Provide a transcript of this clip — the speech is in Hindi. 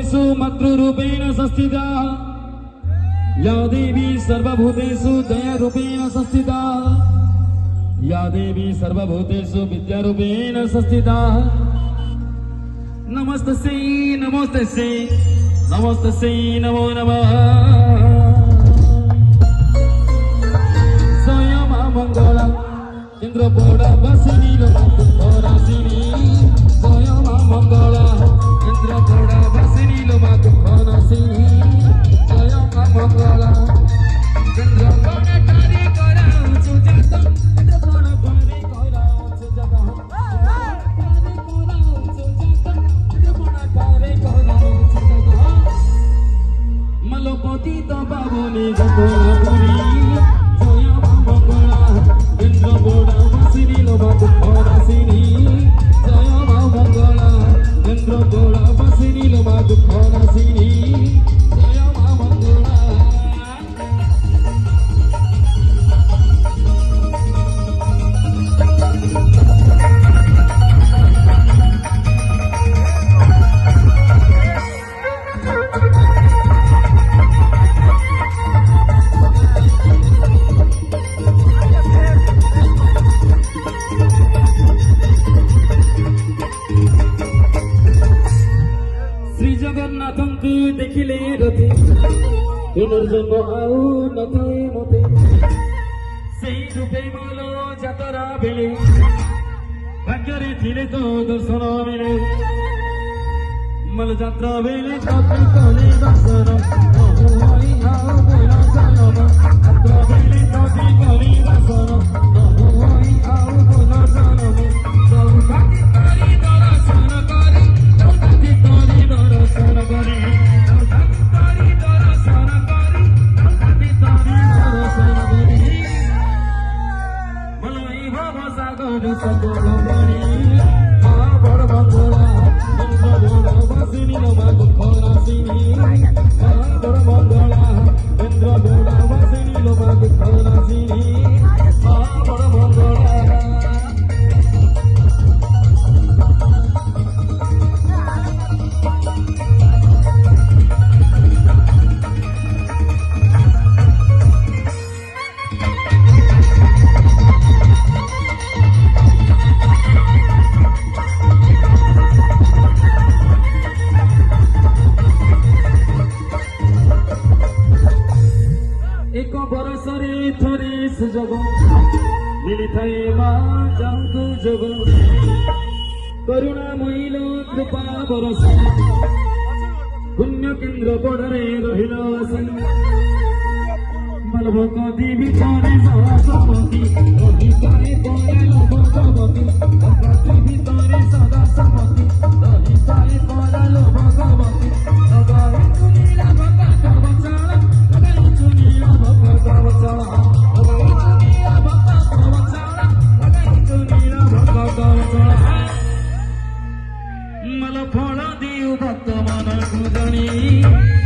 सर्वभूतेषु मातृरूपेण संस्थिता या देवी सर्वभूतेषु दयारूपेण संस्थिता या देवी सर्वभूतेषु विद्यारूपेण संस्थिता नमस्तस्यै नमस्तस्यै नमस्तस्यै नमो नमः स्वयं मंगला इंद्रपौडवासिनी लोमाकुरासिनी स्वयं मंगला इंद्रपौडवासिनी लोमाकुरासिनी स्वयं मंगला इंद्रपौडकारी कराउछु जत इंद्रपौडकारी कराउछु जत इंद्रपौडकारी कराउछु जत मलोपति त बाबुनी गतपुरी स्वयं मंगला इंद्रपौडवासिनी लोमाकुरासिनी स्वयं मंगला इंद्रपौडवासिनी लोमाकुरासिनी स्वयं मंगला श्री जगन्नाथଙ୍କୁ ଦେଖିଲେ ରଥେ ପୁନର୍ଜନ୍ମ ଆଉ ନଥାଏ ମତେ ସେଇ ରୂପେ ମିଳିଲ ଯାତରା ବେଳେ ଭାଗ୍ୟରେ ଥିଲେ ତ ଦର୍ଶନ ମିଳେ ମଲ ଯାତ୍ରା ବେଳେ ତତେ କଲେ ଦର୍ଶନ ହୋଇ ଆଉ ବୋଲ ଜନମ ଯାତ୍ରା ବେଳେ ତତେ କଲେ ଦର୍ଶନ ହୋଇ ଆଉ ବୋଲ ଜନମ ସୌଭାଗ୍ୟ କରି ଦର୍ଶନ କରି ସୌଭାଗ୍ୟ କରି ଦର୍ଶନ କରି ସୌଭାଗ୍ୟ କରି ଦର୍ଶନ କରି ସୌଭାଗ୍ୟ କରି ଦର୍ଶନ କରି ମଲଇ ଭବ ସାଗର ସକଳ ମଣି ବଡ଼ ମଙ୍ଗଳା इंद्रपौडवासिनी लोमाकुरासिनी बड़ मंगला इंद्रपौडवासिनी लोमाकुरासिनी बड़ मंगला एक बरसरे थरे सुजोग मिली थाए माँ जाऊँ जोग करुणा महिल कृपा बरस पुण्य केन्द्र पड़े रहिल आसी मलभक देवी थरे सहसमती रही पाए पड़े भगवती भगवती भितरे सदा समती रही पाए पड़ा लो भगवती लगाई तुनीला भगत वचन लगाई तुनीला भगत वचन लगाई तुनीला भगत वचन लगाई तुनीला भगत वचन मल फल दिउ भक्त मन गुजणी